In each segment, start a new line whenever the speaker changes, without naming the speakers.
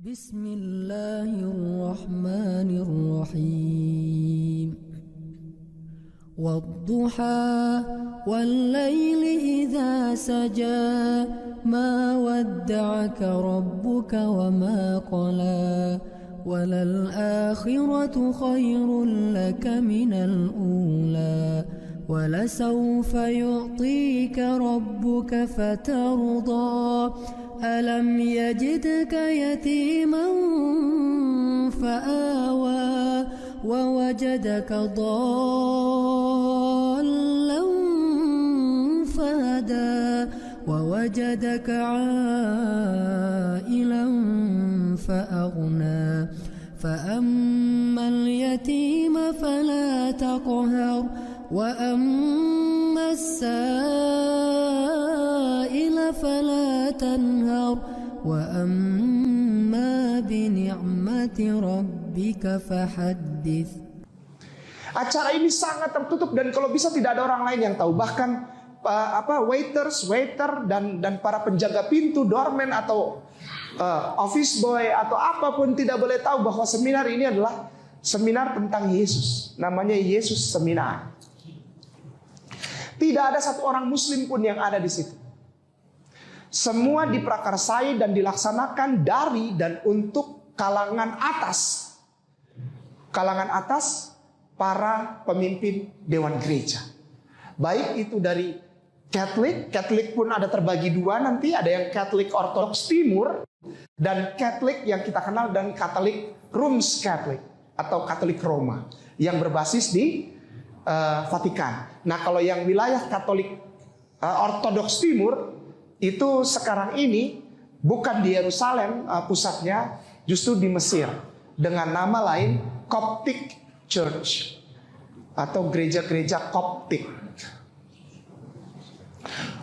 بسم الله الرحمن الرحيم والضحى والليل إذا سجى ما ودعك ربك وما قلى وللآخرة خير لك من الأولى ولسوف يعطيك ربك فترضى ألم يجدك يتيما فآوى ووجدك ضالا فهدى ووجدك عائلا فأغنى فأما اليتيم فلا تقهر وأما السائل فلا تنهر وأما بنعمة ربك فحدث.
Acara ini sangat tertutup dan kalau bisa tidak ada orang lain yang tahu. Bahkan waiter dan para penjaga pintu, doorman atau office boy atau apapun tidak boleh tahu bahwa seminar ini adalah seminar tentang Yesus. Namanya Yesus Seminar. Tidak ada satu orang muslim pun yang ada di situ. Semua diprakarsai dan dilaksanakan dari dan untuk kalangan atas. Kalangan atas para pemimpin dewan gereja. Baik itu dari Katolik pun ada terbagi dua nanti. Ada yang Katolik Ortodoks Timur dan Katolik yang kita kenal dan Katolik Rooms Katolik atau Katolik Roma yang berbasis di Vatikan. Nah, kalau yang wilayah Katolik Ortodoks Timur itu sekarang ini bukan di Yerusalem pusatnya, justru di Mesir dengan nama lain Coptic Church atau gereja-gereja Koptik.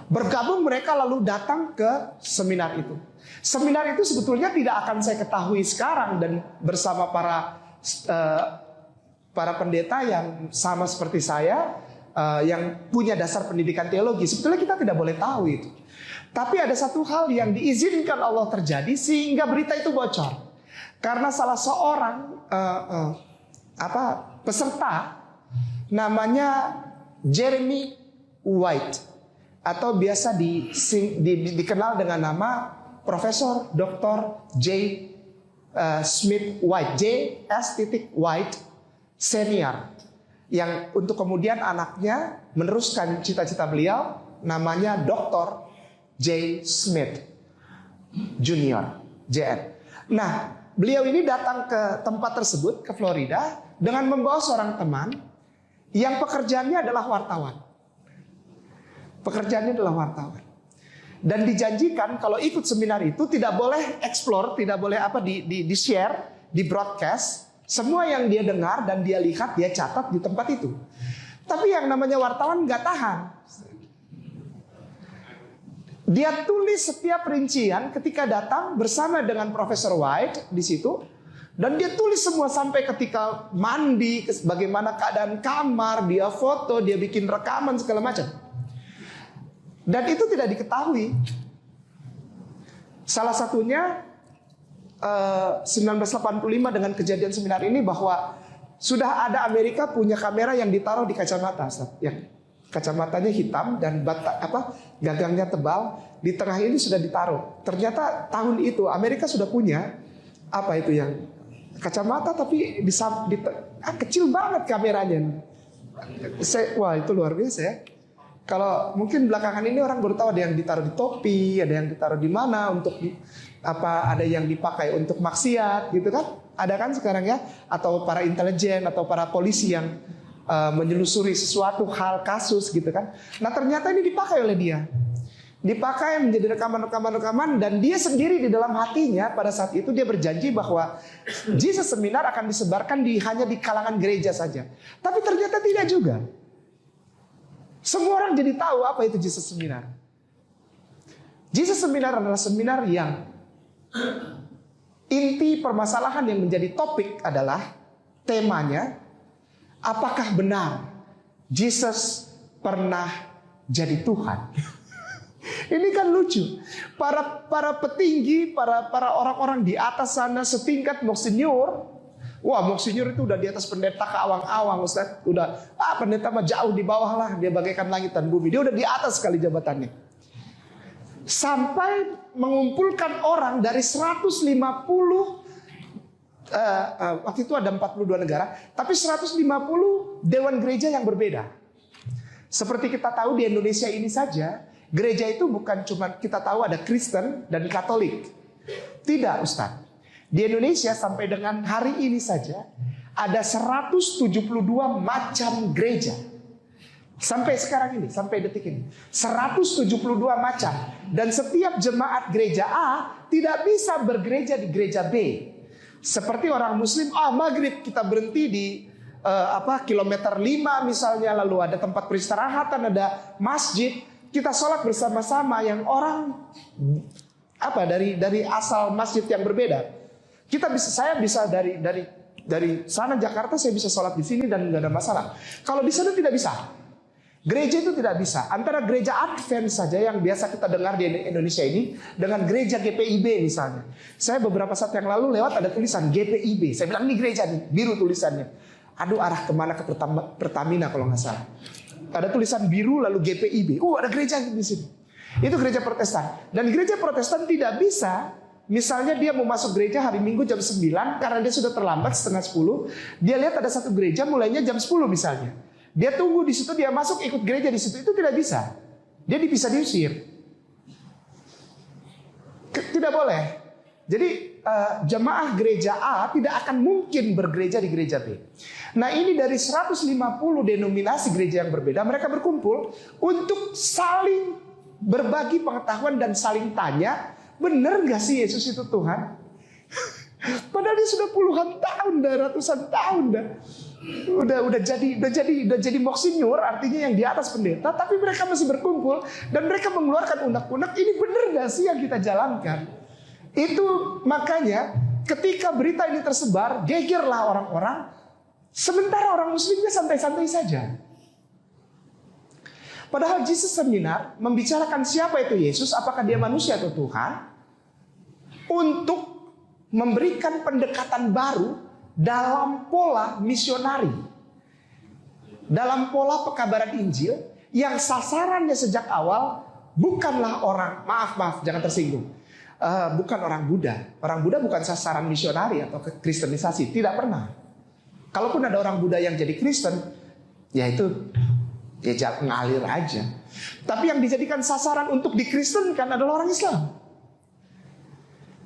Bergabung mereka lalu datang ke seminar itu. Seminar itu sebetulnya tidak akan saya ketahui sekarang dan bersama para pendeta yang sama seperti saya, yang punya dasar pendidikan teologi. Sebetulnya kita tidak boleh tahu itu. Tapi ada satu hal yang diizinkan Allah terjadi sehingga berita itu bocor. Karena salah seorang peserta namanya Jeremy White atau biasa dikenal dengan nama Profesor Dr. J. Smith White, J.S. White Senior, yang untuk kemudian anaknya meneruskan cita-cita beliau namanya Dr. J. Smith Junior, JN. Nah, beliau ini datang ke tempat tersebut, ke Florida, dengan membawa seorang teman yang pekerjaannya adalah wartawan. Pekerjaannya adalah wartawan. Dan dijanjikan kalau ikut seminar itu tidak boleh explore, tidak boleh di-share, di-broadcast. Semua yang dia dengar dan dia lihat, dia catat di tempat itu. Tapi yang namanya wartawan nggak tahan. Dia tulis setiap rincian ketika datang bersama dengan Profesor White di situ. Dan dia tulis semua sampai ketika mandi, bagaimana keadaan kamar, dia foto, dia bikin rekaman segala macam. Dan itu tidak diketahui. Salah satunya 1985 dengan kejadian seminar ini bahwa sudah ada Amerika punya kamera yang ditaruh di kacamata, yang kacamatanya hitam dan gagangnya tebal, di tengah ini sudah ditaruh. Ternyata tahun itu Amerika sudah punya yang kacamata tapi kecil banget kameranya. Wah, itu luar biasa ya. Kalau mungkin belakangan ini orang baru tahu ada yang ditaruh di topi, ada yang ditaruh di mana untuk ada yang dipakai untuk maksiat gitu kan? Ada kan sekarang ya? Atau para intelijen atau para polisi yang menyelusuri sesuatu hal kasus gitu kan? Nah, ternyata ini dipakai oleh dia. Dipakai menjadi rekaman dan dia sendiri di dalam hatinya pada saat itu dia berjanji bahwa Jesus Seminar akan disebarkan hanya di kalangan gereja saja. Tapi ternyata tidak juga. Semua orang jadi tahu apa itu Jesus Seminar. Jesus Seminar adalah seminar yang inti permasalahan yang menjadi topik adalah temanya, apakah benar Jesus pernah jadi Tuhan? Ini kan lucu. Para petinggi, para orang-orang di atas sana setingkat Monsinyur. Wah, Monsinyur itu udah di atas pendeta ke awang-awang, Ustaz. Udah, pendeta mah jauh di bawah lah. Dia bagaikan langit dan bumi. Dia udah di atas sekali jabatannya. Sampai mengumpulkan orang dari 150, waktu itu ada 42 negara, tapi 150 dewan gereja yang berbeda. Seperti kita tahu di Indonesia ini saja, gereja itu bukan cuma kita tahu ada Kristen dan Katolik. Tidak, Ustaz. Di Indonesia sampai dengan hari ini saja ada 172 macam gereja. Sampai sekarang ini, sampai detik ini 172 macam. Dan setiap jemaat gereja A tidak bisa bergereja di gereja B. Seperti orang Muslim, maghrib kita berhenti di kilometer 5 misalnya, lalu ada tempat peristirahatan, ada masjid, kita sholat bersama-sama. Yang orang dari asal masjid yang berbeda, saya bisa dari sana Jakarta, saya bisa sholat di sini dan nggak ada masalah. Kalau di sana tidak bisa. Gereja itu tidak bisa. Antara gereja Advent saja yang biasa kita dengar di Indonesia ini dengan gereja GPIB misalnya. Saya beberapa saat yang lalu lewat ada tulisan GPIB. Saya bilang ini gereja nih, biru tulisannya. Aduh, arah kemana, ke Pertamina kalau nggak salah. Ada tulisan biru lalu GPIB. Ada gereja di sini. Itu gereja Protestan. Dan gereja Protestan tidak bisa. Misalnya dia mau masuk gereja hari Minggu jam 9 karena dia sudah terlambat setengah 10. Dia lihat ada satu gereja mulainya jam 10 misalnya. Dia tunggu di situ, dia masuk ikut gereja di situ, itu tidak bisa. Dia bisa diusir. Tidak boleh. Jadi jemaah gereja A tidak akan mungkin bergereja di gereja B. Nah, ini dari 150 denominasi gereja yang berbeda, mereka berkumpul untuk saling berbagi pengetahuan dan saling tanya, benar gak sih Yesus itu Tuhan? Padahal dia sudah puluhan tahun, ratusan tahun dah. Udah jadi Monsinyur, artinya yang di atas pendeta, tapi mereka masih berkumpul dan mereka mengeluarkan unek-unek, ini benar gak sih yang kita jalankan? Itu makanya ketika berita ini tersebar, gegerlah orang-orang, sementara orang Muslimnya santai-santai saja. Padahal Jesus Seminar membicarakan siapa itu Yesus, apakah dia manusia atau Tuhan, untuk memberikan pendekatan baru dalam pola misionari, dalam pola pekabaran Injil yang sasarannya sejak awal bukanlah orang, maaf jangan tersinggung, bukan orang Buddha. Orang Buddha bukan sasaran misionari atau kristenisasi, tidak pernah. Kalaupun ada orang Buddha yang jadi Kristen, ya itu ya ngalir aja. Tapi yang dijadikan sasaran untuk dikristenkan adalah orang Islam.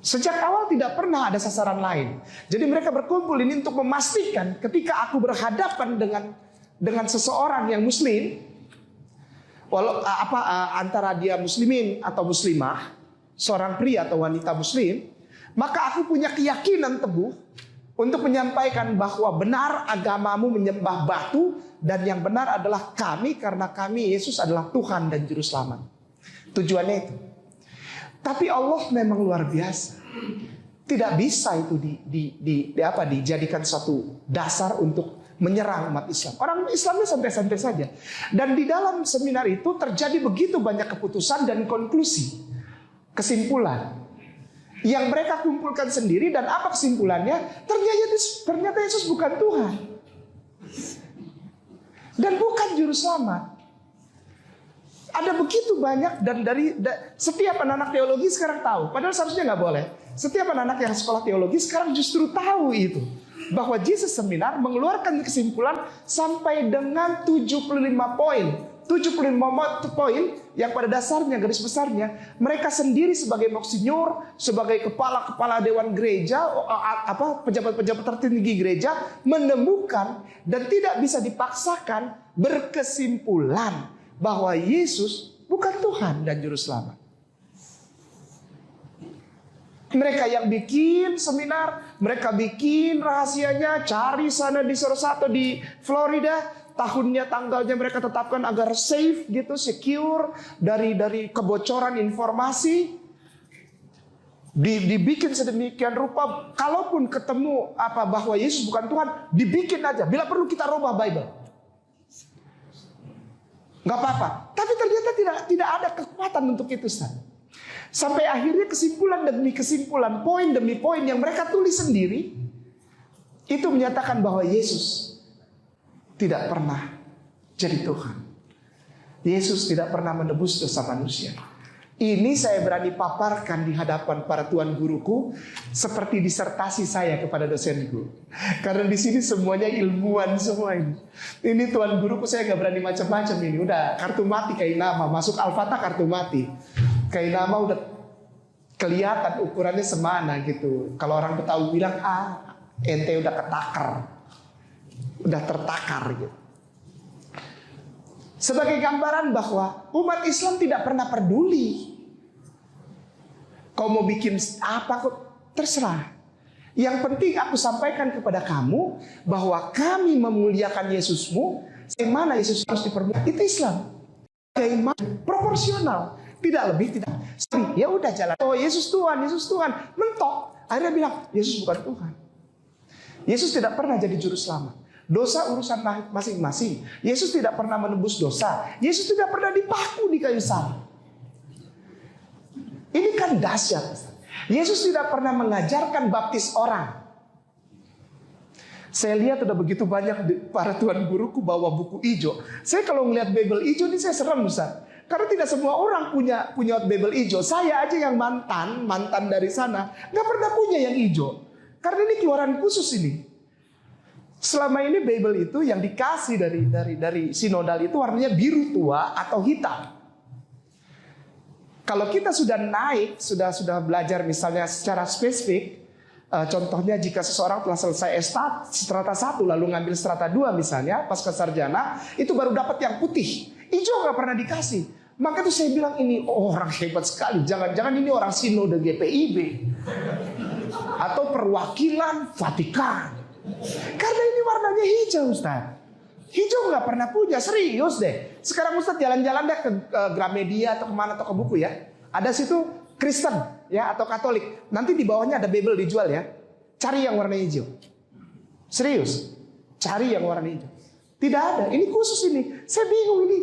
Sejak awal tidak pernah ada sasaran lain. Jadi mereka berkumpul ini untuk memastikan ketika aku berhadapan dengan seseorang yang Muslim, antara dia Muslimin atau Muslimah, seorang pria atau wanita Muslim, maka aku punya keyakinan teguh untuk menyampaikan bahwa benar agamamu menyembah batu dan yang benar adalah kami karena kami Yesus adalah Tuhan dan Juru Selamat. Tujuannya itu. Tapi Allah memang luar biasa. Tidak bisa itu dijadikan suatu dasar untuk menyerang umat Islam. Orang Islamnya santai-santai saja. Dan di dalam seminar itu terjadi begitu banyak keputusan dan konklusi, kesimpulan yang mereka kumpulkan sendiri. Dan apa kesimpulannya? Ternyata Yesus bukan Tuhan dan bukan Juru Selamat. Ada begitu banyak, dan dari setiap anak-anak teologi sekarang tahu. Padahal seharusnya nggak boleh. Setiap anak-anak yang sekolah teologi sekarang justru tahu itu. Bahwa Jesus Seminar mengeluarkan kesimpulan sampai dengan 75 poin. 75 poin yang pada dasarnya, garis besarnya, mereka sendiri sebagai Monsinyur, sebagai kepala-kepala dewan gereja, pejabat-pejabat tertinggi gereja, menemukan dan tidak bisa dipaksakan berkesimpulan bahwa Yesus bukan Tuhan dan Juru Selamat. Mereka yang bikin seminar, mereka bikin rahasianya, cari sana di Sorosatto di Florida, tahunnya, tanggalnya mereka tetapkan agar safe gitu, secure dari kebocoran informasi. Dibikin sedemikian rupa, kalaupun ketemu bahwa Yesus bukan Tuhan, dibikin aja. Bila perlu kita rubah Bible. nggak apa-apa. Tapi ternyata tidak ada kekuatan untuk itu, Ustaz. Sampai akhirnya kesimpulan demi kesimpulan, poin demi poin yang mereka tulis sendiri, itu menyatakan bahwa Yesus tidak pernah jadi Tuhan. Yesus tidak pernah menebus dosa manusia. Ini saya berani paparkan di hadapan para tuan guruku seperti disertasi saya kepada dosenku. Karena di sini semuanya ilmuwan semua ini. Ini tuan guruku, saya nggak berani macam-macam ini. Udah kartu mati kayak nama, masuk Al-Fatah kartu mati. Kayak nama udah kelihatan ukurannya semana gitu. Kalau orang Betawi bilang, ente udah ketakar, udah tertakar gitu. Sebagai gambaran bahwa umat Islam tidak pernah peduli. Kau mau bikin apa kok terserah. Yang penting aku sampaikan kepada kamu bahwa kami memuliakan Yesusmu. Bagaimana Yesus harus dipermuliakan? Itu Islam. Bagaimana? Proporsional. Tidak lebih, tidak. Ya udah jalan. Oh Yesus Tuhan, Yesus Tuhan. Mentok. Akhirnya bilang Yesus bukan Tuhan. Yesus tidak pernah jadi juru selamat. Dosa urusan masing-masing. Yesus tidak pernah menebus dosa. Yesus tidak pernah dipaku di kayu salib. Ini kan dahsyat. Yesus tidak pernah mengajarkan baptis orang. Saya lihat udah begitu banyak para tuan guruku bawa buku hijau. Saya kalau ngeliat Bible hijau ini saya serem, Ustaz. Karena tidak semua orang punya Bible hijau. Saya aja yang mantan dari sana nggak pernah punya yang hijau. Karena ini keluaran khusus ini. Selama ini Bible itu yang dikasih dari sinodal itu warnanya biru tua atau hitam. Kalau kita sudah naik, sudah belajar misalnya secara spesifik, contohnya jika seseorang telah selesai strata 1 lalu ngambil strata 2 misalnya, pasca sarjana, itu baru dapat yang putih. Hijau nggak pernah dikasih. Maka itu saya bilang ini orang hebat sekali. Jangan-jangan ini orang sinode GPIB atau perwakilan Vatikan. Karena ini warnanya hijau, Ustaz. Hijau nggak pernah punya, serius deh. Sekarang Ustaz jalan-jalan deh ke Gramedia atau kemana atau ke buku ya. Ada situ Kristen ya atau Katolik. Nanti di bawahnya ada Bible dijual ya. Cari yang warna hijau. Serius, cari yang warna hijau. Tidak ada, ini khusus ini. Saya bingung ini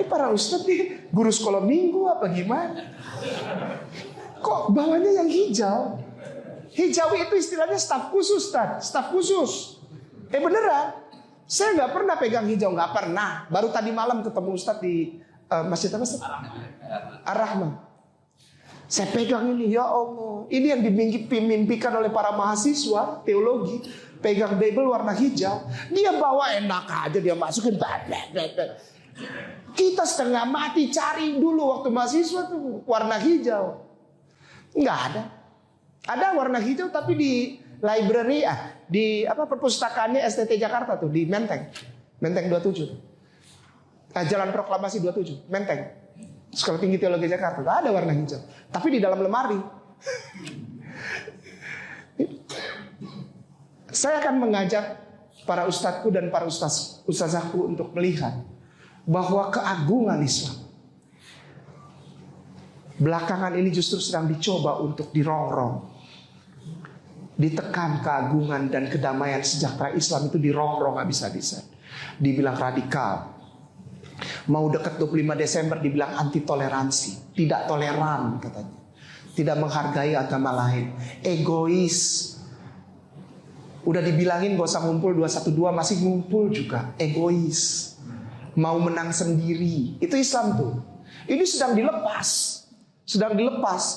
para Ustaz nih guru sekolah minggu apa gimana? Kok bawahnya yang hijau? Hijau itu istilahnya staf khusus, staf khusus. Beneran, saya nggak pernah pegang hijau, nggak pernah. Baru tadi malam ketemu Ustadz di masjid apa sih? Ar-Rahman. Saya pegang ini, ya Allah. Ini yang dimimpikan oleh para mahasiswa teologi. Pegang Bible warna hijau. Dia bawa enak aja, dia masukin. Kita setengah mati cari dulu waktu mahasiswa tuh warna hijau. Nggak ada. Ada warna hijau tapi di library di perpustakaannya STT Jakarta tuh di Menteng 27. Jalan Proklamasi 27, Menteng. Sekolah Tinggi Teologi Jakarta. Ada warna hijau, tapi di dalam lemari. Saya akan mengajak para ustadzku dan para ustazahku untuk melihat bahwa keagungan Islam belakangan ini justru sedang dicoba untuk dirongrong. Ditekan keagungan dan kedamaian sejahtera Islam itu dirongrong habis-habisan. Dibilang radikal. Mau dekat 25 Desember dibilang anti toleransi. Tidak toleran katanya. Tidak menghargai agama lain. Egois. Udah dibilangin gak usah ngumpul 212 masih ngumpul juga. Egois. Mau menang sendiri. Itu Islam tuh. Ini sedang dilepas.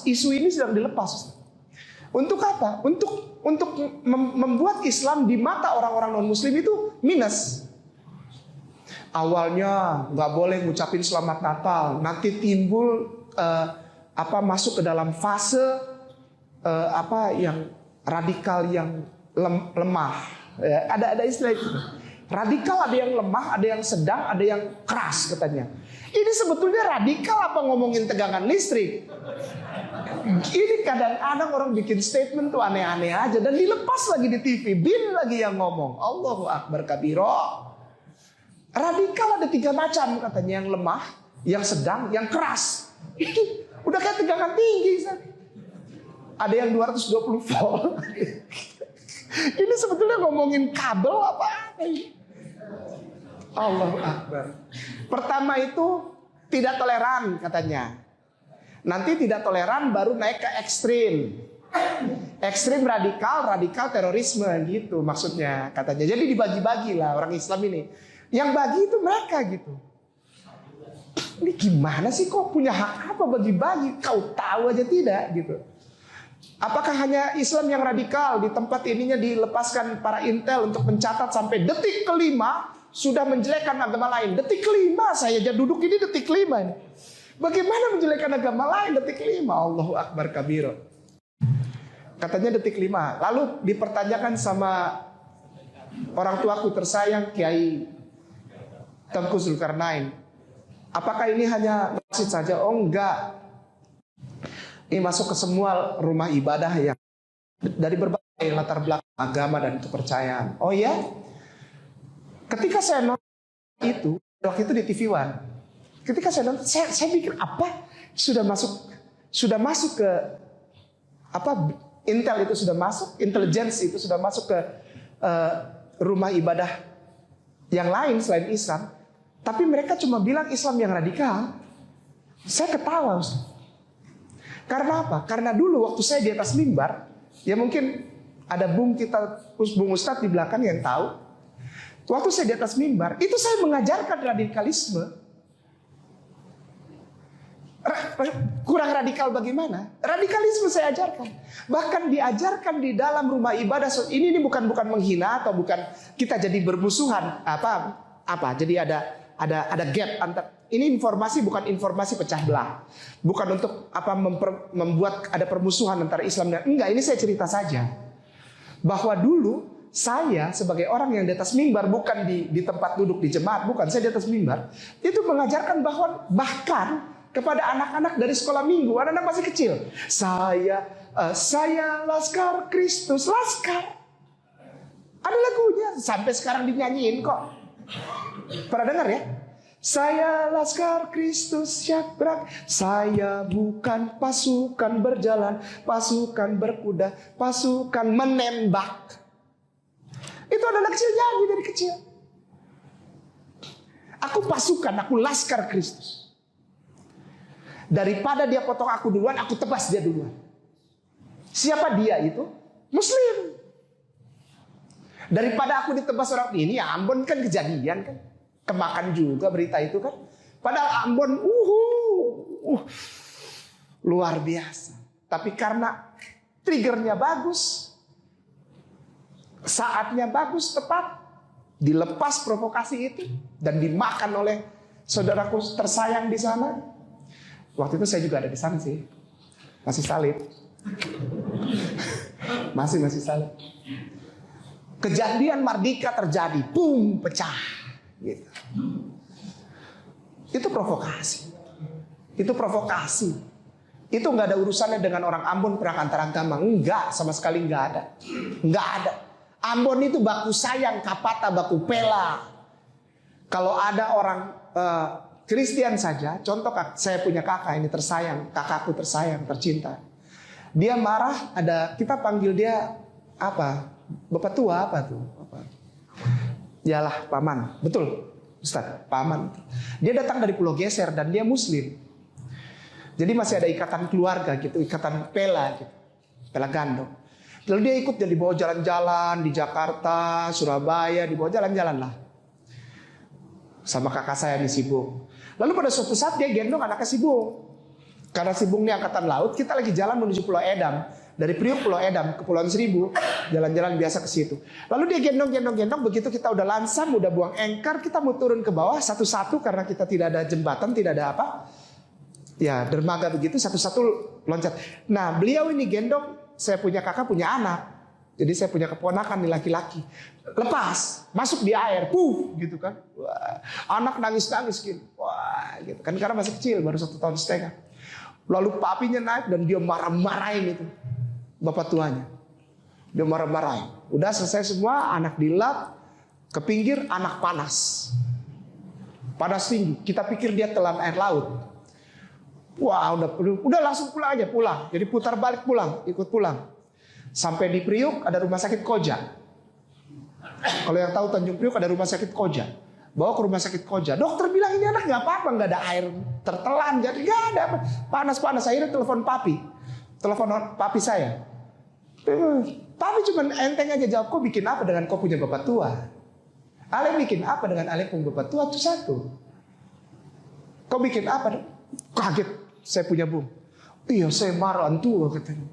Isu ini sedang dilepas. Untuk apa? Untuk membuat Islam di mata orang-orang non-Muslim itu minus. Awalnya nggak boleh ngucapin selamat Natal, nanti timbul masuk ke dalam fase yang radikal, yang lemah. Ya, ada istilah itu. Radikal ada yang lemah, ada yang sedang, ada yang keras katanya. Ini sebetulnya radikal apa ngomongin tegangan listrik? Ini kadang-kadang orang bikin statement tuh aneh-aneh aja dan dilepas lagi di TV. Bin lagi yang ngomong. Allahu Akbar kabiro. Radikal ada 3 macam katanya, yang lemah, yang sedang, yang keras. Ini udah kayak tegangan tinggi. Ada yang 220 volt. Ini sebetulnya ngomongin kabel apa? Allahu Akbar. Pertama itu tidak toleran katanya. Nanti tidak toleran baru naik ke ekstrim. Ekstrim radikal, radikal terorisme gitu maksudnya katanya. Jadi dibagi-bagi lah orang Islam ini. Yang bagi itu mereka gitu. Ini gimana sih, kok punya hak apa bagi-bagi? Kau tahu aja tidak gitu. Apakah hanya Islam yang radikal di tempat ininya dilepaskan para intel untuk mencatat sampai detik kelima sudah menjelekkan agama lain. Detik kelima saya aja duduk ini detik kelima ini. Bagaimana menjelekkan agama lain detik kelima? Allahu Akbar kabiro. Katanya detik kelima. Lalu dipertanyakan sama orang tuaku tersayang Kiai Tengku Zulkarnain. Apakah ini hanya masjid saja? Oh enggak. Ini masuk ke semua rumah ibadah yang dari berbagai latar belakang agama dan kepercayaan. Oh ya? Ketika saya nonton itu, waktu itu di TV One. Ketika saya nonton, saya pikir apa? Sudah masuk ke apa? Intel itu sudah masuk, intelligence itu sudah masuk ke rumah ibadah yang lain selain Islam. Tapi mereka cuma bilang Islam yang radikal. Saya ketawa, Ustaz. Karena apa? Karena dulu waktu saya di atas mimbar, ya mungkin ada bung Ustadz di belakang yang tahu. Waktu saya di atas mimbar, itu saya mengajarkan radikalisme. Kurang radikal bagaimana? Radikalisme saya ajarkan. Bahkan diajarkan di dalam rumah ibadah. Ini bukan menghina atau bukan kita jadi bermusuhan apa. Jadi ada gap antar. Ini informasi bukan informasi pecah belah. Bukan untuk membuat ada permusuhan antara Islam dan enggak, ini saya cerita saja. Bahwa dulu saya sebagai orang yang di atas mimbar, bukan di tempat duduk di jemaat, bukan, saya di atas mimbar, itu mengajarkan bahwa bahkan kepada anak-anak dari sekolah minggu, anak-anak masih kecil. Saya Laskar Kristus, Laskar. Ada lagunya sampai sekarang dinyanyiin kok. Pernah dengar ya? Saya Laskar Kristus Syakbrak. Saya bukan pasukan berjalan, pasukan berkuda, pasukan menembak. Itu anak kecil nyanyi dari kecil. Aku pasukan, aku Laskar Kristus. Daripada dia potong aku duluan, aku tebas dia duluan. Siapa dia itu? Muslim. Daripada aku ditebas orang ini, ya Ambon kan kejadian kan. Kemakan juga berita itu kan. Padahal Ambon luar biasa. Tapi karena triggernya bagus, saatnya bagus, tepat, dilepas provokasi itu dan dimakan oleh saudaraku tersayang di sana. Waktu itu saya juga ada di sana sih. Masih salib. Masih salib. Kejadian Mardika terjadi, boom, pecah. Gitu. Itu provokasi. Itu provokasi. Itu nggak ada urusannya dengan orang Ambon perang antar agama. Enggak, sama sekali nggak ada. Nggak ada. Ambon itu baku sayang, kapata, baku pela. Kalau ada orang Kristen saja, contoh saya punya kakak ini tersayang, kakakku tersayang, tercinta. Dia marah, kita panggil dia apa? Bapak tua apa tuh? Yalah, paman. Betul, Ustaz, paman. Dia datang dari Pulau Geser dan dia Muslim. Jadi masih ada ikatan keluarga gitu, ikatan pela gitu. Pela gandong. Lalu dia ikut, dia dibawa jalan-jalan di Jakarta, Surabaya, dibawa jalan-jalan lah. Sama kakak saya di Sibung. Lalu pada suatu saat dia gendong anaknya Sibung. Karena Sibung ini angkatan laut, kita lagi jalan menuju Pulau Edam. Dari Priuk Pulau Edam, Kepulauan Seribu, jalan-jalan biasa ke situ. Lalu dia gendong, begitu kita udah lansam, udah buang anchor, kita mau turun ke bawah satu-satu karena kita tidak ada jembatan, tidak ada apa. Ya, dermaga begitu, satu-satu loncat. Nah, beliau ini gendong, saya punya kakak, punya anak. Jadi saya punya keponakan nih laki-laki. Lepas, masuk di air, gitu kan. Wah, anak nangis-nangis gitu. Wah, gitu kan, karena masih kecil, baru 1,5 tahun. Lalu papinya naik dan dia marah-marahin itu. Bapak tuanya. Dia marah-marahin. Udah selesai semua, anak dilap, ke pinggir, anak panas. Panas tinggi. Kita pikir dia telan air laut. Wah, udah langsung pulang aja, pulang. Jadi putar balik pulang, ikut pulang. Sampai di Priuk ada rumah sakit Koja. Kalau yang tahu Tanjung Priuk ada rumah sakit Koja. bawa ke rumah sakit Koja. Dokter bilang ini anak nggak apa-apa, nggak ada air tertelan, jadi nggak ada apa. Panas-panas. Akhirnya telepon papi saya. Papi cuma enteng aja jawab, kau bikin apa dengan kau punya bapak tua? Ale bikin apa dengan ale punya bapak tua? Itu satu. Kau bikin apa? Kaget, saya punya bung. Iya, saya marah antua katanya.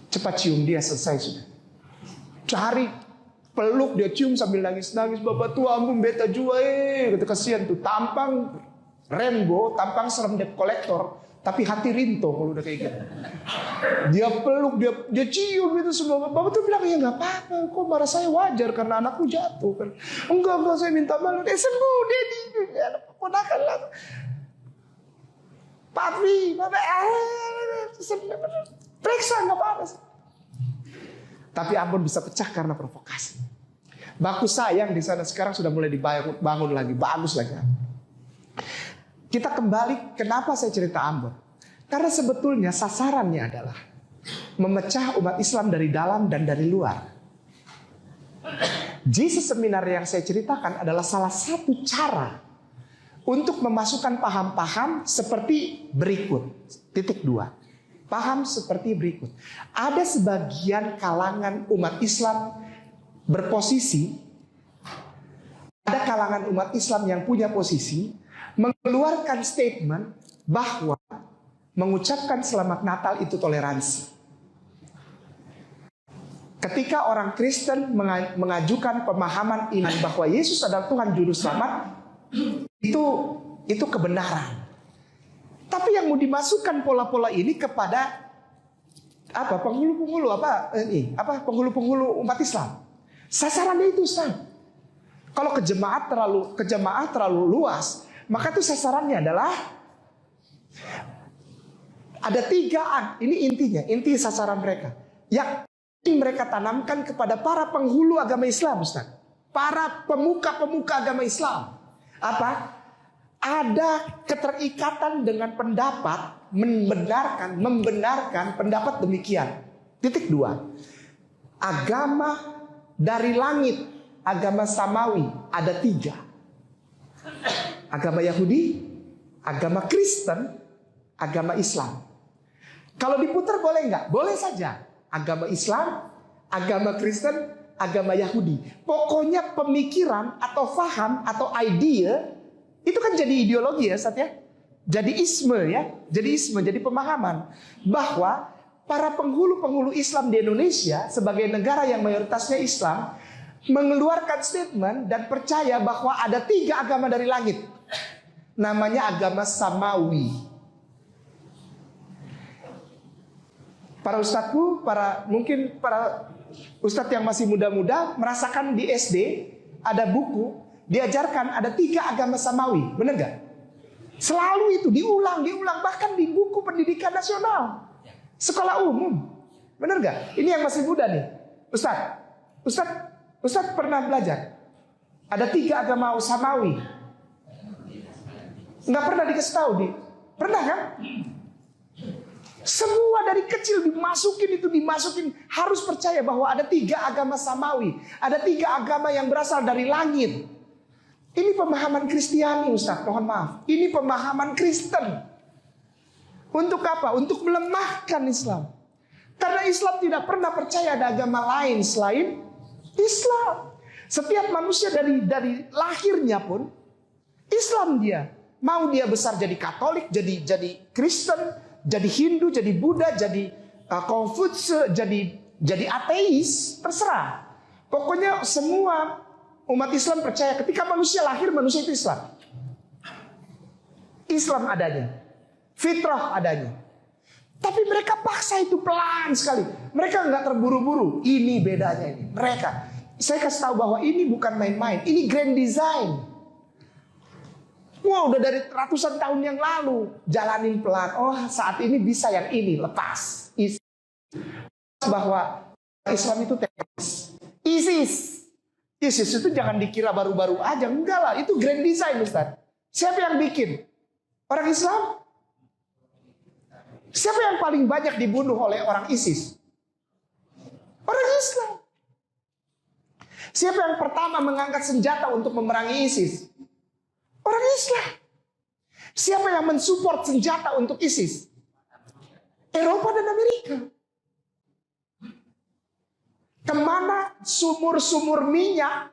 Cepat cium dia, selesai sudah. Cari, peluk dia, cium sambil nangis-nangis. Bapak tua ampun beta jua kata kasihan tuh. Tampang Rembo, tampang serem debt collector, tapi hati rinto kalau udah kayak gitu. Dia peluk, dia cium itu semua. Bapak tuh bilang, ya nggak apa-apa, kok marah saya wajar karena anakku jatuh kan. Enggak, saya minta maaf. Sembuh dia di ponakan lah. Papi, periksa nggak apa-apa. Tapi Ambon bisa pecah karena provokasi. Baku sayang di sana sekarang sudah mulai dibangun lagi, bagus lagi. Kita kembali, kenapa saya cerita Ambon? Karena sebetulnya sasarannya adalah memecah umat Islam dari dalam dan dari luar. Jesus Seminar yang saya ceritakan adalah salah satu cara untuk memasukkan paham-paham seperti berikut. Titik 2. Paham seperti berikut. Ada sebagian kalangan umat Islam berposisi, ada kalangan umat Islam yang punya posisi, mengeluarkan statement bahwa mengucapkan selamat Natal itu toleransi. Ketika orang Kristen mengajukan pemahaman iman bahwa Yesus adalah Tuhan Juru Selamat, itu kebenaran. Tapi yang mau dimasukkan pola-pola ini kepada penghulu-penghulu umat Islam. Sasarannya itu Ustaz. Kalau ke jemaah terlalu luas, maka itu sasarannya adalah ada 3. Ini inti sasaran mereka. Yang mereka tanamkan kepada para penghulu agama Islam, Ustaz. Para pemuka-pemuka agama Islam. Apa? Ada keterikatan dengan pendapat membenarkan pendapat demikian. Titik 2. Agama dari langit, agama samawi ada 3. Agama Yahudi, agama Kristen, agama Islam. Kalau diputar boleh nggak? Boleh saja. Agama Islam, agama Kristen, agama Yahudi. Pokoknya pemikiran atau faham atau idea itu kan jadi ideologi ya, Ustaz ya. Jadi isme ya, jadi pemahaman bahwa para penghulu-penghulu Islam di Indonesia sebagai negara yang mayoritasnya Islam mengeluarkan statement dan percaya bahwa ada 3 agama dari langit. Namanya agama samawi. Para ustadzku, mungkin para ustadz yang masih muda-muda merasakan di SD ada buku diajarkan ada 3 agama samawi, benar gak? Selalu itu diulang, bahkan di buku pendidikan nasional, sekolah umum, benar gak? Ini yang masih muda nih, Ustadz pernah belajar ada 3 agama samawi? Nggak pernah dikasih tahu pernah kan? Semua dari kecil dimasukin harus percaya bahwa ada 3 agama samawi, ada 3 agama yang berasal dari langit. Ini pemahaman Kristiani, Ustaz, mohon maaf. Ini pemahaman Kristen. Untuk apa? Untuk melemahkan Islam. Karena Islam tidak pernah percaya ada agama lain selain Islam. Setiap manusia dari lahirnya pun Islam dia. Mau dia besar jadi Katolik, jadi Kristen, jadi Hindu, jadi Buddha, jadi Konfutse, jadi ateis, terserah. Pokoknya semua umat Islam percaya ketika manusia lahir, manusia itu Islam. Islam adanya, fitrah adanya. Tapi mereka paksa itu pelan sekali. Mereka nggak terburu-buru. Ini bedanya ini. Saya kasih tahu bahwa ini bukan main-main. Ini grand design. Wow, udah dari ratusan tahun yang lalu jalanin pelan. Oh, saat ini bisa yang ini, lepas. Bahwa Islam itu teroris. ISIS itu jangan dikira baru-baru aja. Enggak lah, itu grand design, Ustaz. Siapa yang bikin? Orang Islam? Siapa yang paling banyak dibunuh oleh orang ISIS? Orang Islam. Siapa yang pertama mengangkat senjata untuk memerangi ISIS? Orang Islam. Siapa yang mensupport senjata untuk ISIS? Eropa dan Amerika. Kemana sumur-sumur minyak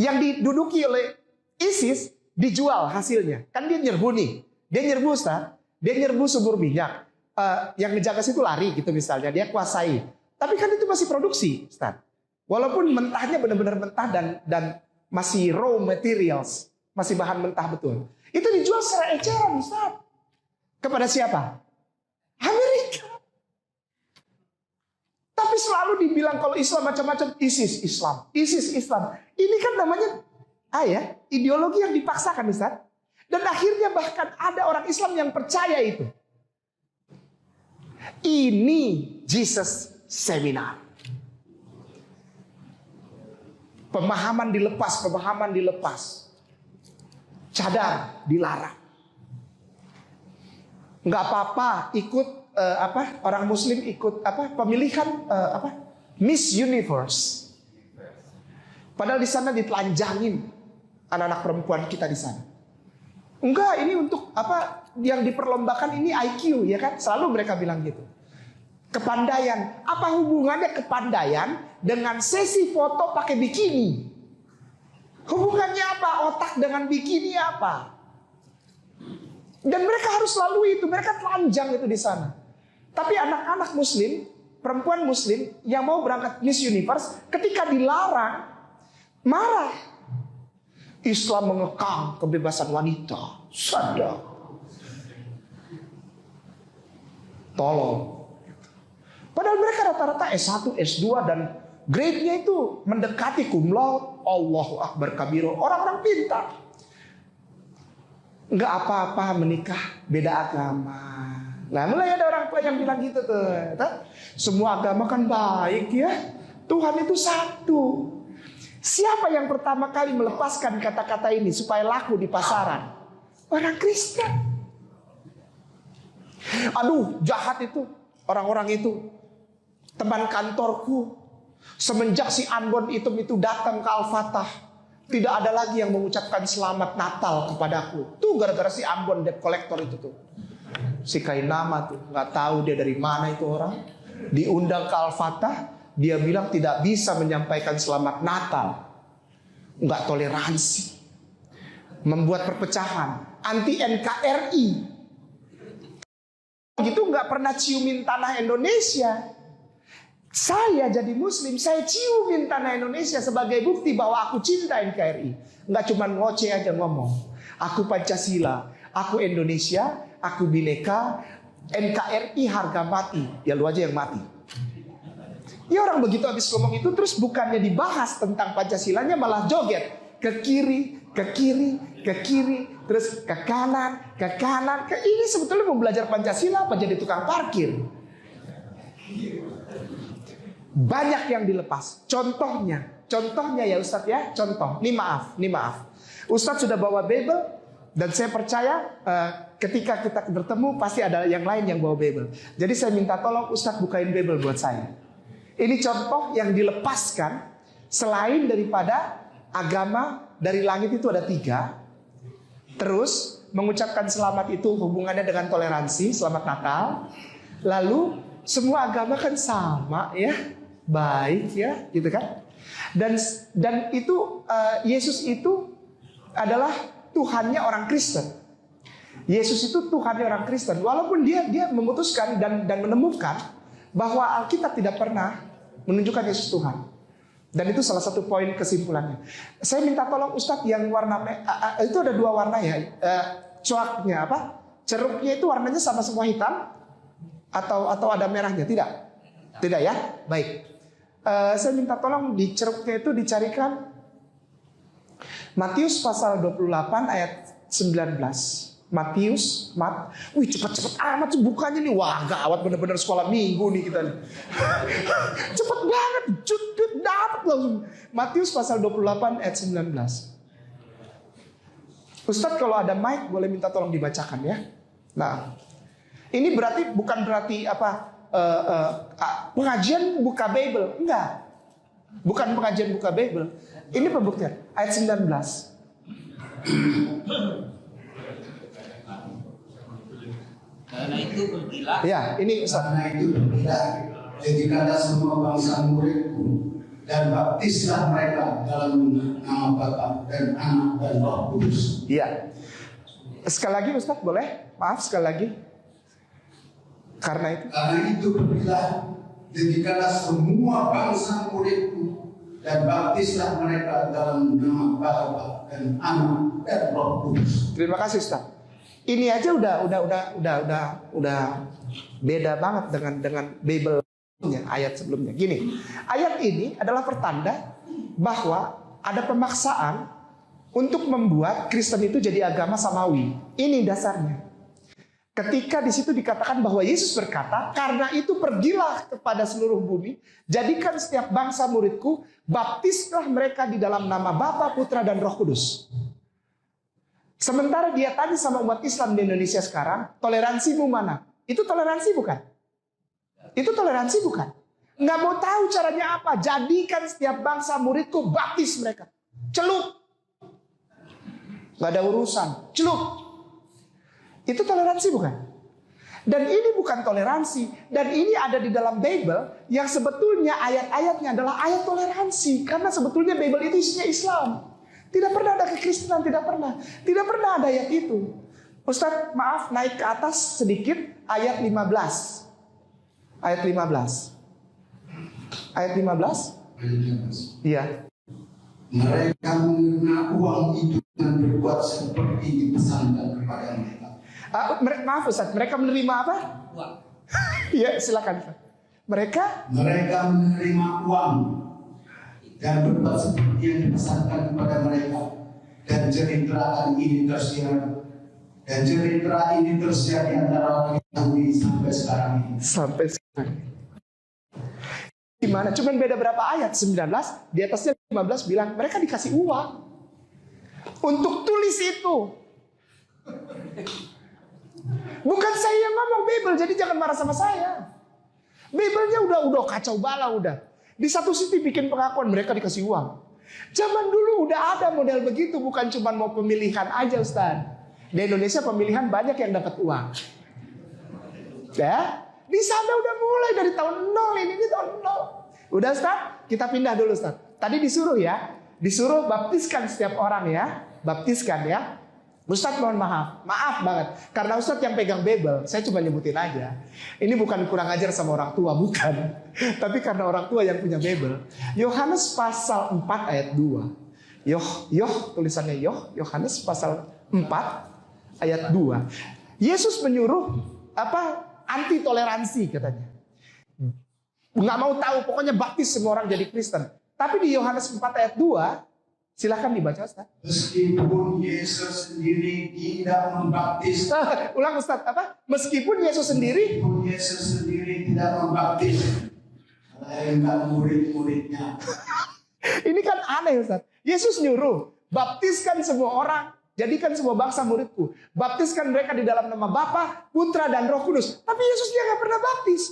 yang diduduki oleh ISIS dijual hasilnya? Kan dia nyerbu nih. Dia nyerbu, Ustaz. Dia nyerbu sumur minyak. Yang ngejaga situ lari gitu misalnya. Dia kuasai. Tapi kan itu masih produksi, Ustaz. Walaupun mentahnya benar-benar mentah dan masih raw materials. Masih bahan mentah betul. Itu dijual secara eceran, Ustaz. Kepada siapa? Amerika. Tapi selalu dibilang kalau Islam macam-macam, ISIS Islam, ISIS Islam. Ini kan namanya ideologi yang dipaksakan, Ustaz. Dan akhirnya bahkan ada orang Islam yang percaya itu. Ini Jesus Seminar. Pemahaman dilepas. Cadar dilarang. Nggak apa-apa ikut orang Muslim ikut pemilihan Miss Universe. Padahal di sana ditelanjangin anak-anak perempuan kita di sana. Enggak, ini untuk yang diperlombakan ini IQ, ya kan? Selalu mereka bilang gitu. Kepandaian. Apa hubungannya kepandaian dengan sesi foto pakai bikini? Hubungannya apa? Otak dengan bikini apa? Dan mereka harus lalui itu. Mereka telanjang itu di sana. Tapi anak-anak Muslim, perempuan Muslim yang mau berangkat Miss Universe, ketika dilarang, marah. Islam mengekang kebebasan wanita. Sadar. Tolong. Padahal mereka rata-rata S1, S2 dan grade-nya itu mendekati cum laude. Allahu Akbar kabiro. Orang-orang pintar. Enggak apa-apa menikah beda agama. Nah, mulai ada orang tua yang bilang gitu tuh. Semua agama kan baik ya. Tuhan itu satu. Siapa yang pertama kali melepaskan kata-kata ini supaya laku di pasaran? Orang Kristen. Aduh, jahat itu. Orang-orang itu. Teman kantorku. Semenjak si Ambon itu datang ke Al-Fatah, tidak ada lagi yang mengucapkan selamat Natal kepadaku. Tuh gara-gara si Ambon debt collector itu tuh. Si Kainama tuh, nggak tahu dia dari mana itu orang. Diundang ke Al-Fatah, dia bilang tidak bisa menyampaikan selamat Natal. Nggak toleransi. Membuat perpecahan. Anti NKRI. Gitu nggak pernah ciumin tanah Indonesia. Saya jadi Muslim, saya ciumin tanah Indonesia sebagai bukti bahwa aku cinta NKRI. Nggak cuma ngoceh aja ngomong. Aku Pancasila, aku Indonesia, aku Bhinneka, NKRI harga mati. Ya lu aja yang mati. Ya orang begitu habis ngomong itu terus bukannya dibahas tentang Pancasilanya malah joget. Ke kiri, ke kiri, ke kiri, terus ke kanan, ke kanan. Ini sebetulnya mau belajar Pancasila apa jadi tukang parkir? Banyak yang dilepas. Contohnya ya Ustadz ya. Contoh, ini maaf. Ustadz sudah bawa Bible dan saya percaya ketika kita bertemu pasti ada yang lain yang bawa Bible. Jadi saya minta tolong Ustadz bukain Bible buat saya. Ini contoh yang dilepaskan selain daripada agama dari langit itu ada 3. Terus mengucapkan selamat itu hubungannya dengan toleransi, selamat Natal. Lalu semua agama kan sama ya. Baik ya, gitu kan? Dan itu Yesus itu adalah Tuhannya orang Kristen. Yesus itu Tuhannya orang Kristen. Walaupun dia memutuskan dan menemukan bahwa Alkitab tidak pernah menunjukkan Yesus Tuhan. Dan itu salah satu poin kesimpulannya. Saya minta tolong Ustadz yang warna itu ada 2 warna ya. Coaknya apa? Ceruknya itu warnanya sama semua hitam atau ada merahnya? Tidak ya? Baik. Saya minta tolong di ceruknya itu dicarikan Matius pasal 28 ayat 19. Wih cepet-cepet amat tuh bukanya nih. Wah gawat bener-bener sekolah minggu nih kita nih. Cepet banget. Dapat langsung. Matius pasal 28 ayat 19. Ustadz kalau ada mic boleh minta tolong dibacakan ya. Nah ini bukan berarti pengajian buka Bible. Enggak. Bukan pengajian buka Bible. Ini pembuktian. Ayat 19.
Karena itu pergilah.
Ya, ini Ustaz.
Karena itu pergilah, jadikanlah semua bangsa muridku, dan baptislah mereka dalam nama Bapa dan Anak dan Roh Kudus.
Iya. Sekali lagi Ustaz, boleh? Maaf sekali lagi. Karena itu
pergilah, jadikanlah semua bangsa muridku, dan baptislah mereka dalam nama Bapa dan Anak dan Roh Kudus.
Terima kasih Ustaz. Ini aja udah beda banget dengan Bible ayat sebelumnya. Gini, ayat ini adalah pertanda bahwa ada pemaksaan untuk membuat Kristen itu jadi agama samawi. Ini dasarnya. Ketika di situ dikatakan bahwa Yesus berkata, karena itu pergilah kepada seluruh bumi, jadikan setiap bangsa muridku, baptislah mereka di dalam nama Bapa, Putra, dan Roh Kudus. Sementara dia tanya sama umat Islam di Indonesia sekarang, toleransimu mana? Itu toleransi bukan? Itu toleransi bukan? Nggak mau tahu caranya apa? Jadikan setiap bangsa muridku, baptis mereka. Celup. Nggak ada urusan. Celup. Itu toleransi bukan? Dan ini bukan toleransi. Dan ini ada di dalam Bible yang sebetulnya ayat-ayatnya adalah ayat toleransi. Karena sebetulnya Bible itu isinya Islam. Tidak pernah ada kekristenan, tidak pernah. Tidak pernah ada ayat itu. Ustaz, maaf naik ke atas sedikit ayat 15. Ayat 15. Ayat 15? Iya.
Mereka menerima uang itu dan berbuat seperti dipesankan kepada mereka.
Maaf Ustaz, mereka menerima apa?
Uang.
Iya, silakan. Mereka
menerima uang dan berbuat seperti yang dipesankan kepada mereka, dan cerita ini tersiar di antara orang Yahudi sampai sekarang ini.
Sampai sekarang. Gimana? Cuman beda berapa ayat? 19, di atasnya 15 bilang mereka dikasih uang untuk tulis itu. Bukan saya yang ngomong Bible, jadi jangan marah sama saya. Bible-nya udah kacau balau udah. Di satu sisi bikin pengakuan mereka dikasih uang. Zaman dulu udah ada model begitu, bukan cuma mau pemilihan aja Ustaz. Di Indonesia pemilihan banyak yang dapat uang. Ya, di sana udah mulai dari tahun 0 ini tahun 0. Udah Ustaz, kita pindah dulu Ustaz. Tadi disuruh baptiskan setiap orang ya, baptiskan ya. Ustaz mohon maaf banget. Karena Ustaz yang pegang Bible, saya cuma nyebutin aja. Ini bukan kurang ajar sama orang tua, bukan. Tapi karena orang tua yang punya Bible. Yohanes pasal 4 ayat 2. Tulisannya Yohanes pasal 4 ayat 2. Yesus menyuruh anti toleransi katanya. Nggak mau tahu, pokoknya baptis semua orang jadi Kristen. Tapi di Yohanes 4 ayat 2, silakan dibaca Ustaz.
Meskipun Yesus sendiri tidak membaptis.
Ulang Ustaz, Meskipun Yesus sendiri
tidak membaptis, melainkan murid-muridnya.
Ini kan aneh Ustaz. Yesus nyuruh, baptiskan semua orang, jadikan semua bangsa muridku. Baptiskan mereka di dalam nama Bapa, Putra, dan Roh Kudus. Tapi Yesusnya nggak pernah baptis.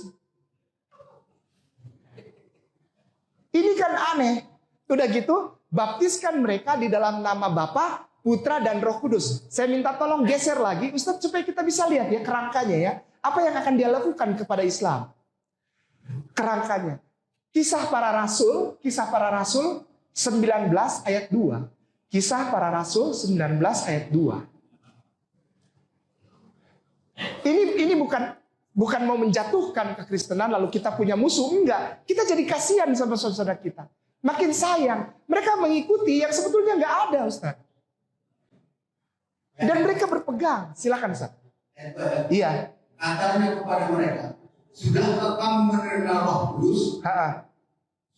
Ini kan aneh. Udah gitu, baptiskan mereka di dalam nama Bapa, Putra, dan Roh Kudus. Saya minta tolong geser lagi, Ustaz, supaya kita bisa lihat ya kerangkanya ya. Apa yang akan dia lakukan kepada Islam? Kerangkanya. Kisah para Rasul 19 ayat 2. Kisah para Rasul 19 ayat 2. Ini bukan mau menjatuhkan kekristenan lalu kita punya musuh, enggak. Kita jadi kasihan sama saudara kita. Makin sayang, mereka mengikuti yang sebetulnya nggak ada, Ustaz. Dan mereka berpegang. Silakan, Ustaz. Iya.
Katanya kepada mereka, sudahkah kamu menerima Roh Kudus?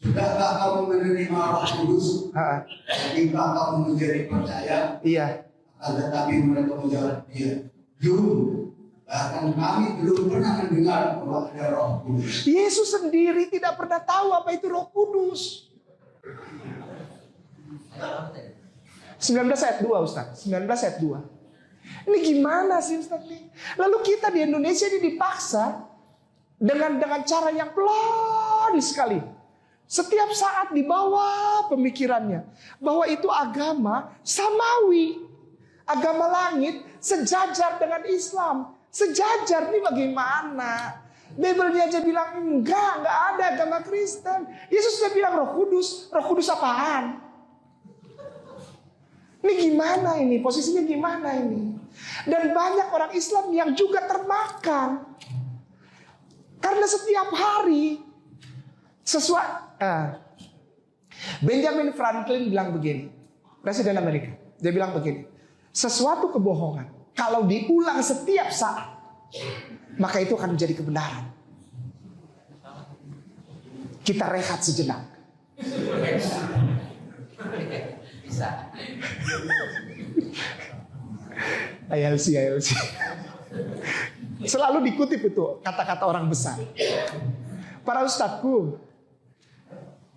Sudahkah kamu menerima Roh Kudus? Ketika kamu menjadi percaya?
Iya.
Tetapi mereka menjawab dia, belum. Bahkan kami belum pernah mendengar bahwa ada Roh Kudus.
Yesus sendiri tidak pernah tahu apa itu Roh Kudus. 19 ayat 2 Ustaz. 19 ayat 2. Ini gimana sih Ustaz nih? Lalu kita di Indonesia ini dipaksa dengan cara yang pelan sekali setiap saat dibawa pemikirannya bahwa itu agama samawi, agama langit, sejajar dengan Islam. Sejajar nih bagaimana? Bibelnya aja bilang enggak ada agama Kristen. Yesus sudah bilang Roh Kudus apaan? Ini gimana ini? Posisinya gimana ini? Dan banyak orang Islam yang juga termakan. Karena setiap hari Benjamin Franklin bilang begini, Presiden Amerika. Dia bilang begini, sesuatu kebohongan kalau diulang setiap saat, maka itu akan menjadi kebenaran. Kita rehat sejenak.
Bisa.
ILC. Selalu dikutip itu kata-kata orang besar. Para ustadku,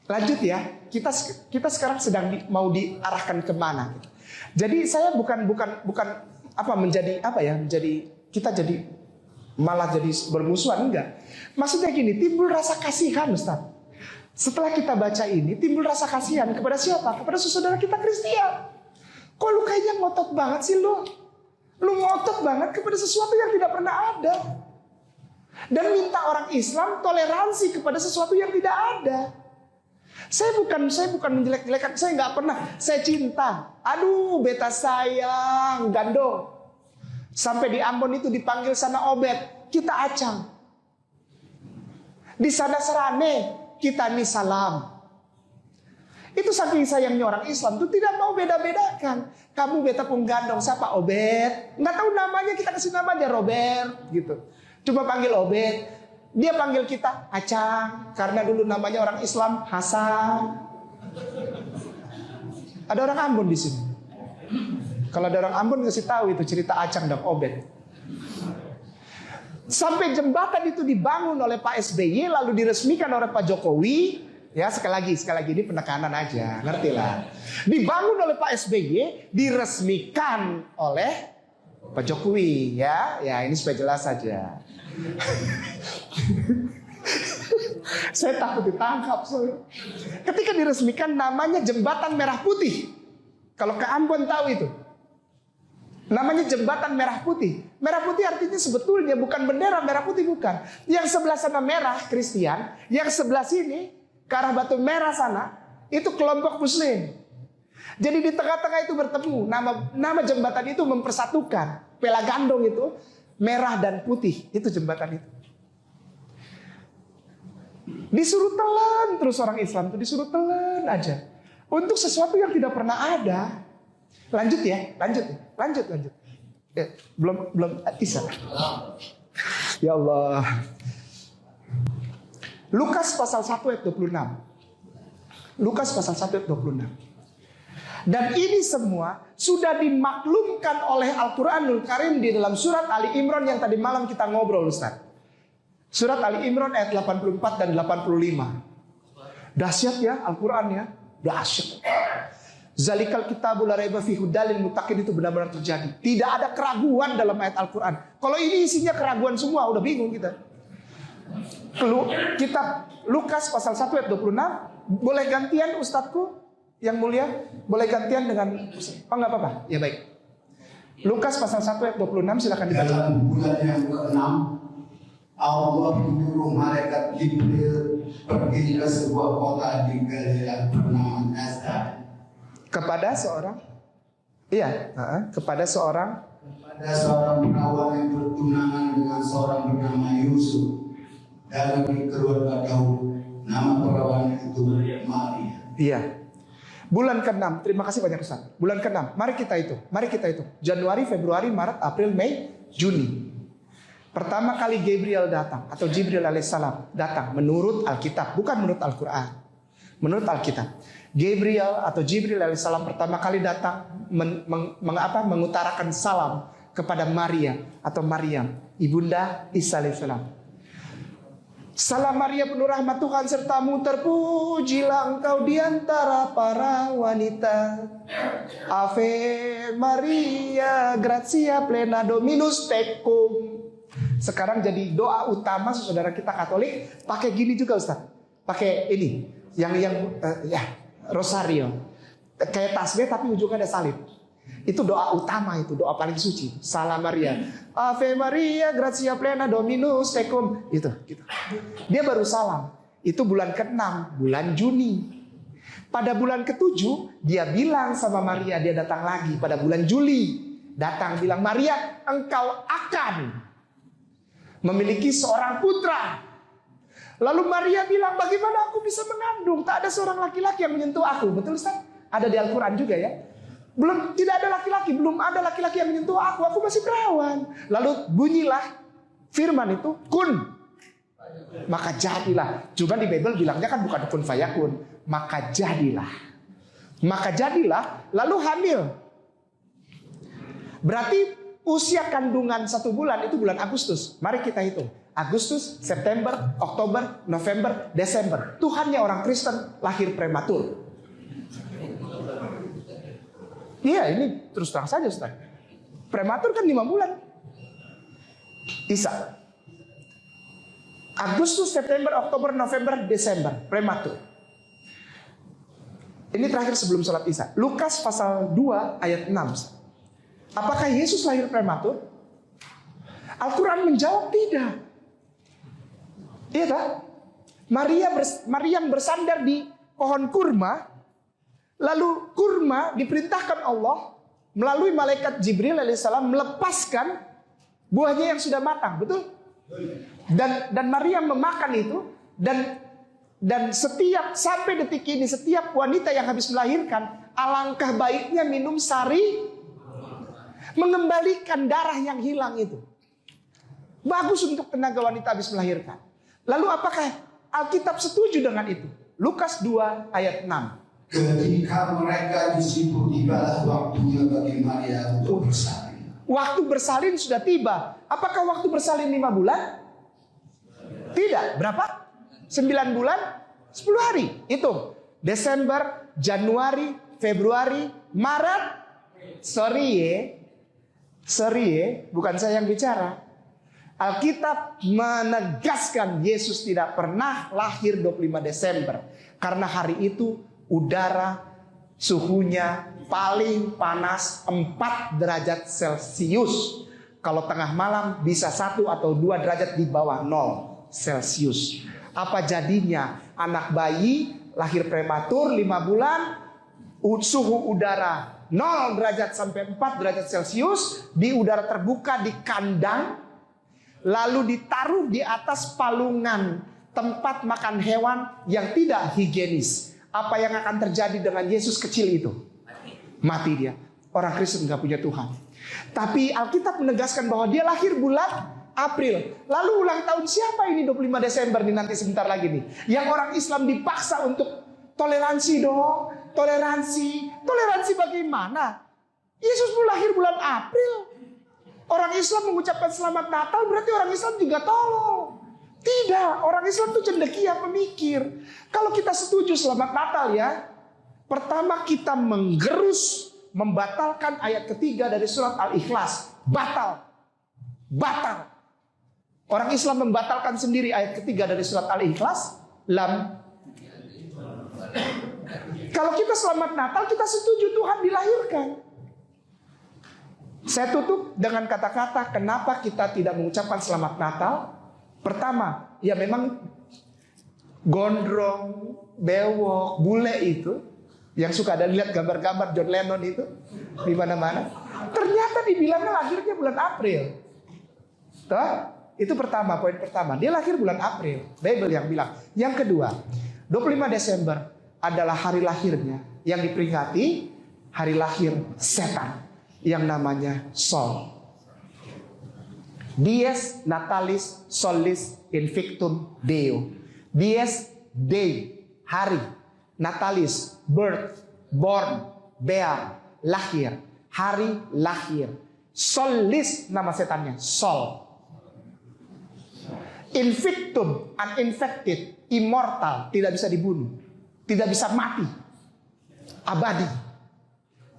lanjut ya. Kita sekarang sedang mau diarahkan kemana? Jadi saya bukan menjadi kita jadi malah jadi bermusuhan, enggak. Maksudnya gini, timbul rasa kasihan, Ustaz. Setelah kita baca ini, timbul rasa kasihan kepada siapa? Kepada saudara kita Kristian. Kok lu kayaknya ngotot banget sih lu? Lu ngotot banget kepada sesuatu yang tidak pernah ada. Dan minta orang Islam toleransi kepada sesuatu yang tidak ada. Saya bukan menjelek-jelekan, saya nggak pernah. Saya cinta. Aduh, beta sayang, gandong. Sampai di Ambon itu dipanggil sana Obed, kita acang. Di sana Serane, kita nih salam. Itu saking sayangnya orang Islam itu tidak mau beda-bedakan. Kamu beta pun gandong, siapa Obed? Nggak tahu namanya, kita kasih nama aja Robert gitu. Coba panggil Obed. Dia panggil kita Acang, karena dulu namanya orang Islam Hasan. Ada orang Ambon di sini. Kalau ada orang Ambon kasih tahu itu cerita Acang dan Obed. Sampai jembatan itu dibangun oleh Pak SBY lalu diresmikan oleh Pak Jokowi. Ya sekali lagi ini penekanan aja, ngerti lah. Dibangun oleh Pak SBY, diresmikan oleh Pak Jokowi, ya ini supaya jelas saja. Saya takut ditangkap. Ketika diresmikan namanya Jembatan Merah Putih. Kalau ke Ambon tahu itu. Namanya Jembatan Merah Putih. Merah putih artinya sebetulnya bukan bendera merah putih, bukan. Yang sebelah sana merah Kristen, yang sebelah sini ke arah Batu Merah sana itu kelompok Muslim. Jadi di tengah-tengah itu bertemu. Nama jembatan itu mempersatukan. Pela gandong itu merah dan putih, itu jembatan itu. Disuruh telan terus orang Islam itu, disuruh telan aja untuk sesuatu yang tidak pernah ada. Lanjut. Belum Isa. Ya Allah. Lukas pasal 1 ayat 26. Lukas pasal 1 ayat 26. Dan ini semua sudah dimaklumkan oleh Al-Quranul Karim di dalam surat Ali Imran yang tadi malam kita ngobrol, Ustaz. Surat Ali Imran ayat 84 dan 85. Dahsyat ya Al-Quran ya. Dahsyat. Zalikal kitabul la raiba fihi hudalil muttaqin, itu benar-benar terjadi. Tidak ada keraguan dalam ayat Al-Quran. Kalau ini isinya keraguan semua, udah bingung kita. Kitab Lukas pasal 1 ayat 26. Boleh gantian Ustadku yang mulia? Boleh gantian dengan oh nggak apa-apa? Ya baik. Lukas pasal 1 ayat 26 silakan dibaca.
Dalam bulan yang ke-6 Allah menyuruh malaikat Jibril pergi ke sebuah kota di Galilea bernama Nazar. Kepada seorang perawan yang bertunangan dengan seorang bernama Yusuf dari keluarga Daud. Nama perawan itu Maria.
Iya. Bulan ke-6, terima kasih banyak Ustaz. Bulan ke-6, mari kita hitung. Januari, Februari, Maret, April, Mei, Juni. Pertama kali Gabriel datang atau Jibril alaihissalam datang menurut Alkitab, bukan menurut Al-Quran. Menurut Alkitab. Gabriel atau Jibril alaihissalam pertama kali datang mengutarakan salam kepada Maria atau Maryam, ibunda Isa alaihissalam. Salam Maria penuh rahmat Tuhan sertamu, terpujilah engkau di antara para wanita. Ave Maria, gratia plena Dominus tecum. Sekarang jadi doa utama saudara kita Katolik pakai gini juga Ustaz. Pakai ini. Ya, rosario. Kayak tasbih tapi ujungnya ada salib. Itu doa utama, itu doa paling suci. Salam Maria, Ave Maria, gratia plena Dominus tecum. Itu gitu. Dia baru salam. Itu bulan ke-6, bulan Juni. Pada bulan ke-7 dia bilang sama Maria, dia datang lagi pada bulan Juli. Datang bilang, Maria, engkau akan memiliki seorang putra. Lalu Maria bilang, bagaimana aku bisa mengandung? Tak ada seorang laki-laki yang menyentuh aku. Betul Ustaz? Ada di Al-Quran juga ya. Tidak ada laki-laki, belum ada laki-laki yang menyentuh aku masih perawan. Lalu bunyilah firman itu, kun, maka jadilah. Cuma di Bible bilangnya kan bukan kun fayakun, maka jadilah. Maka jadilah, lalu hamil. Berarti usia kandungan 1 bulan itu bulan Agustus. Mari kita hitung. Agustus, September, Oktober, November, Desember. Tuhannya orang Kristen lahir prematur. Iya, ini terus terang saja Ustaz. Prematur kan 5 bulan. Isa. Agustus, September, Oktober, November, Desember. Prematur. Ini terakhir sebelum sholat Isya. Lukas pasal 2 ayat 6. Apakah Yesus lahir prematur? Al-Quran menjawab tidak. Iya tak? Maria bersandar di pohon kurma. Lalu kurma diperintahkan Allah melalui malaikat Jibril alaihissalam melepaskan buahnya yang sudah matang, betul? Dan Maria memakan itu dan setiap sampai detik ini setiap wanita yang habis melahirkan alangkah baiknya minum sari mengembalikan darah yang hilang itu. Bagus untuk tenaga wanita habis melahirkan. Lalu apakah Alkitab setuju dengan itu? Lukas 2 ayat 6.
Ketika mereka disibuk tibalah waktunya bagi Maria untuk bersalin.
Waktu bersalin sudah tiba. Apakah waktu bersalin 5 bulan? Tidak. Berapa? 9 bulan 10 hari. Hitung. Desember, Januari, Februari, Maret. Sorry ya, bukan saya yang bicara. Alkitab menegaskan Yesus tidak pernah lahir 25 Desember. Karena hari itu udara suhunya paling panas 4 derajat Celcius. Kalau tengah malam bisa 1 atau 2 derajat di bawah 0 Celcius. Apa jadinya anak bayi lahir prematur 5 bulan, suhu udara 0 derajat sampai 4 derajat Celcius di udara terbuka di kandang, lalu ditaruh di atas palungan tempat makan hewan yang tidak higienis. Apa yang akan terjadi dengan Yesus kecil itu? Mati dia. Orang Kristen gak punya Tuhan. Tapi Alkitab menegaskan bahwa dia lahir bulan April. Lalu ulang tahun siapa ini 25 Desember nih nanti sebentar lagi nih? Yang orang Islam dipaksa untuk toleransi dong. Toleransi bagaimana? Yesus pun lahir bulan April. Orang Islam mengucapkan selamat Natal berarti orang Islam juga tolol. Tidak, orang Islam itu cendekia pemikir. Kalau kita setuju selamat Natal ya, pertama kita membatalkan ayat ketiga dari surat Al-Ikhlas. Batal. Orang Islam membatalkan sendiri ayat ketiga dari surat Al-Ikhlas. Kalau kita selamat Natal, kita setuju Tuhan dilahirkan. Saya tutup dengan kata-kata kenapa kita tidak mengucapkan selamat Natal. Pertama, ya memang gondrong, bewok, bule itu yang suka ada lihat gambar-gambar John Lennon itu di mana-mana. Ternyata dibilangnya lahirnya bulan April. Tuh, itu pertama, poin pertama. Dia lahir bulan April. Bible yang bilang. Yang kedua, 25 Desember adalah hari lahirnya yang diperingati hari lahir setan yang namanya Sol. Dies natalis solis invictum Deo. Dies day, hari. Natalis, birth, born, bear, lahir. Hari lahir. Solis nama setannya, Sol. Invictum, uninfected, immortal, tidak bisa dibunuh, tidak bisa mati, abadi.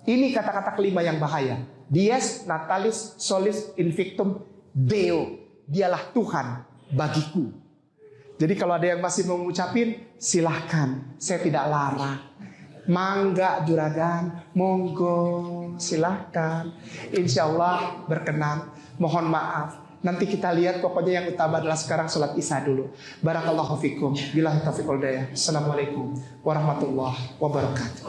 Ini kata-kata kelima yang bahaya. Dies natalis solis invictum Deo. Dialah Tuhan bagiku. Jadi kalau ada yang masih mau ngucapin, silahkan, saya tidak larang. Mangga juragan, monggo, silahkan. Insya Allah berkenan. Mohon maaf. Nanti kita lihat, pokoknya yang utama adalah sekarang sholat isya dulu. Barakallahu fikum. Billahi taufiq wal hidayah. Assalamualaikum warahmatullahi wabarakatuh.